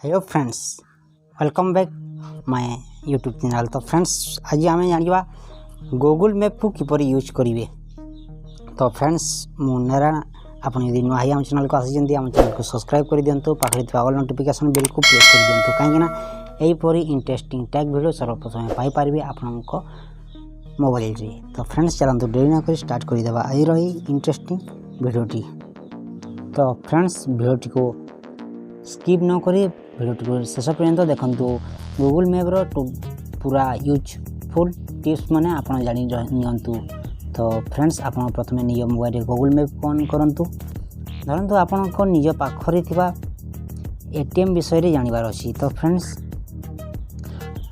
Hello friends, welcome back my YouTube channel. तो friends आज आम जाना गूगल मैप को किपर यूज करेंगे। तो फ्रेंड्स मु नारायण, आप नुआ आम चैनल को आसी आम चैनल को सब्सक्राइब कर दिंतु, पाखे ऑल नोटिफिकेशन बिल को प्रेस कर दिंतु, कहीं यहीपरी इंटरेस्टिंग टैग वीडियो सर्वप्रथम पाइपर आपण मोबाइल रे। तो फ्रेंड्स चलते डेरी न कर स्टार्ट करदे आज रही इंटरेस्टिंग वीडियोटी। तो फ्रेंड्स वीडियोटी को स्किप न करी वीडियोटी को शेष पर्यंत देखु। गूगल मैप्र पूरा यूजफुल टिप्स मैंने आप जानी नियंतु। तो फ्रेंड्स आप प्रथम निज मोबाइल गूगल मैप ऑन करूँ। धरतु आपण निज पाखरे थिबा एटीएम विषय जानवर अच्छी। तो फ्रेंड्स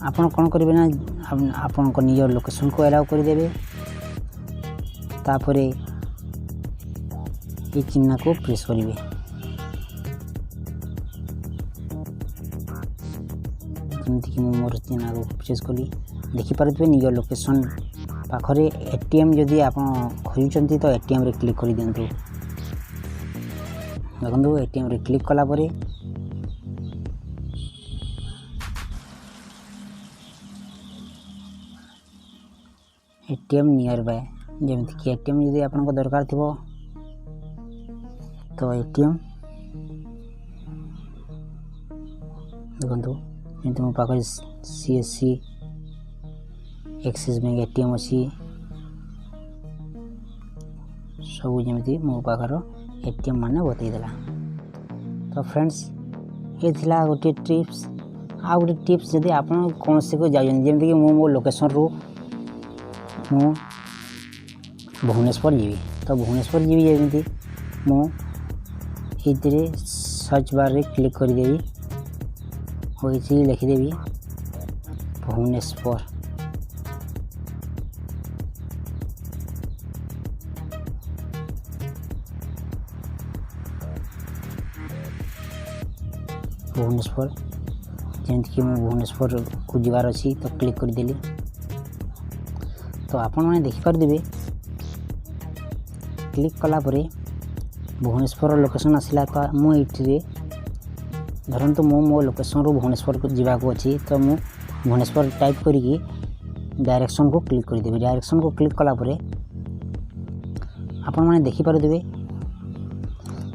आपण कौन करेंगे ना, आपण निज लोकेशन को एलाउ करदे, तापर ये चिन्ह को प्रेस करेंगे। जमीक मोर चिन्ह को प्रेस कली देखिपे निज लोकेशन पाखरे एटीएम जदि आप खोजुंट तो एटीएम रे क्लिक कर दिंतु। देखो एटीएम रे क्लिक कलापर एटीएम नियर बाय, जमीक एटीएम जदि आप दरकार थी तो एटीएम देखो जमी मो पाखे सीएससी एक्सिस बैंक एटीएम अच्छी सब जमी मो पाखर एटीएम माने बतईदेला। तो फ्रेंड्स ये थिला गोटे टिप्स। आ गोटे टिप्स जदि आप कौन से को जाइए जमीक मो लोकेशन रू मु भुवनेश्वर जीवी। तो भुवनेश्वर जीवी जमी मुझे सर्च बार रे क्लिक करदेवी, होइछि लिखिदेवी भुवनेश्वर। भुवनेश्वर जमीक मुझे भुवनेश्वर को जीवार अच्छी तो क्लिक करदेली। तो आपण मैंने देखिपारे क्लिक कलापर भुवनेश्वर लोकेशन आसला। तो मुझे धरतु मो लोकेशन रू भुवनेश्वर को जावाक अच्छी तो मु भुवनेश्वर टाइप करी डायरेक्शन को क्लिक करदेवी। डायरेक्शन को क्लिक कलापर आपण मैंने देखिपारे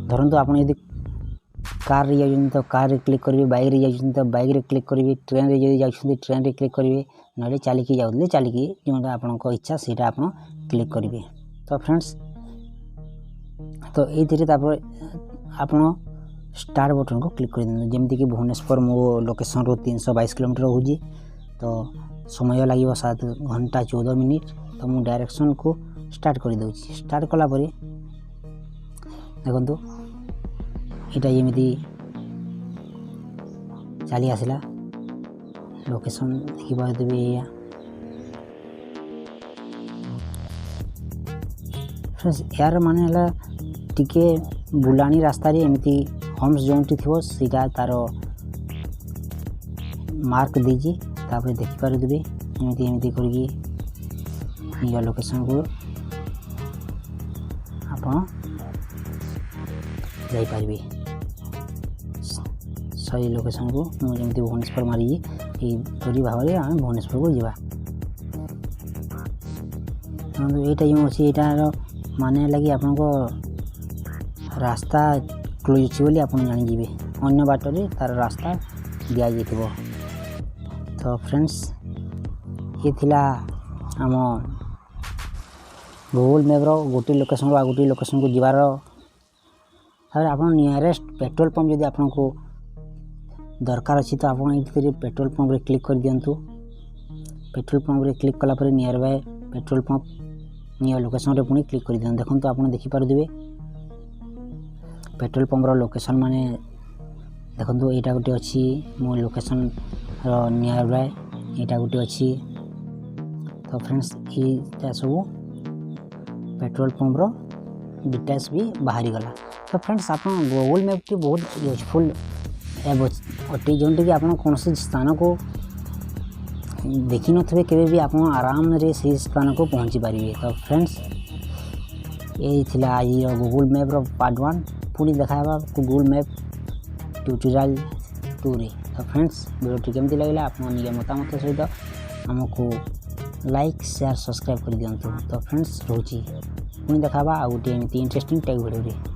धरतु आप कार रे जाउछन तो कार रे क्लिक करेंगे, बाइक रे जाउछन तो बाइक रे क्लिक करेंगे, ट्रेन रे जदि जाउछन ट्रेन रे क्लिक करेंगे, ना चलिकी जाऊँ चलिकी जोटा आपण इच्छा से आप क्लिक करेंगे। तो फ्रेंड्स तो ये आप स्टार्ट बटन को क्लिक कर दिखाँ। जमीक भुवनेश्वर मो लोकेशन रू 322 किलोमीटर होगी। तो समय लगे 7 घंटा 14 मिनिट। तो मु डायरेक्शन को स्टार्ट कर दूँ। स्टार्ट कलापर देखो यहाँ जमी चली आसला लोकेशन देखिपारे या फ्रेंड्स यार माने टिके बुलानी रास्ता एमती होम्स जोटी थी सीटा तार मार्क दीजिए, तापर देखिपारे एमती एमती करके निज लोकेशन को आप जाइपारे। सही लोकेशन को मुझे भुवनेश्वर मारी यही भाव में आम भुवनेश्वर को जावा। यहाँ जो अच्छी यार माने लगी आपण रास्ता क्लोज अच्छी बोली आप जानीजे, अन्य बाटरे तार रास्ता दि जाइए। तो फ्रेंड्स ये थिला आम गूगल मैप्र गोटे लोकेशन रू आ गोटे लोकेशन को जीवार। तापर आप नियरेस्ट पेट्रोल पंप जदि आपन को दरकार अच्छी तो आप पेट्रोल पंप रे क्लिक कर दिंतु। पेट्रोल पंप रे क्लिक कलापर nearby petrol pump near location रे पुणी क्लिक कर दिखाँ। देखो तो आप देखिपारे पेट्रोल पंप लोकेशन माने देखो यहाँ गोटे अच्छी मो लोकेशन नियर बाय यहाँ गोटे अच्छी। तो फ्रेंड्स ये सब पेट्रोल पंप डिटेल्स भी बाहरी गला। तो फ्रेंड्स आप गूगल मैप टी बहुत यूजफुल ऐप अटे जोटी कि आप कौन स्थान को देखी नथिबे केबे भी आप आराम रे से स्थान को पहुँची पारे। तो फ्रेंड्स यही थिला आज गूगल मैप्र पार्ट 1। पुणी देखा गूगल मैप ट्यूटोरियल 2 रे। तो फ्रेंड्स वीडियो केमती लगला आप निज मतामत सहित आमको लाइक शेयर सब्सक्राइब कर दिंतु। तो फ्रेंड्स रोची पुणी देखा आ गोटे एमती इंटरेस्टिंग टेक वीडियो।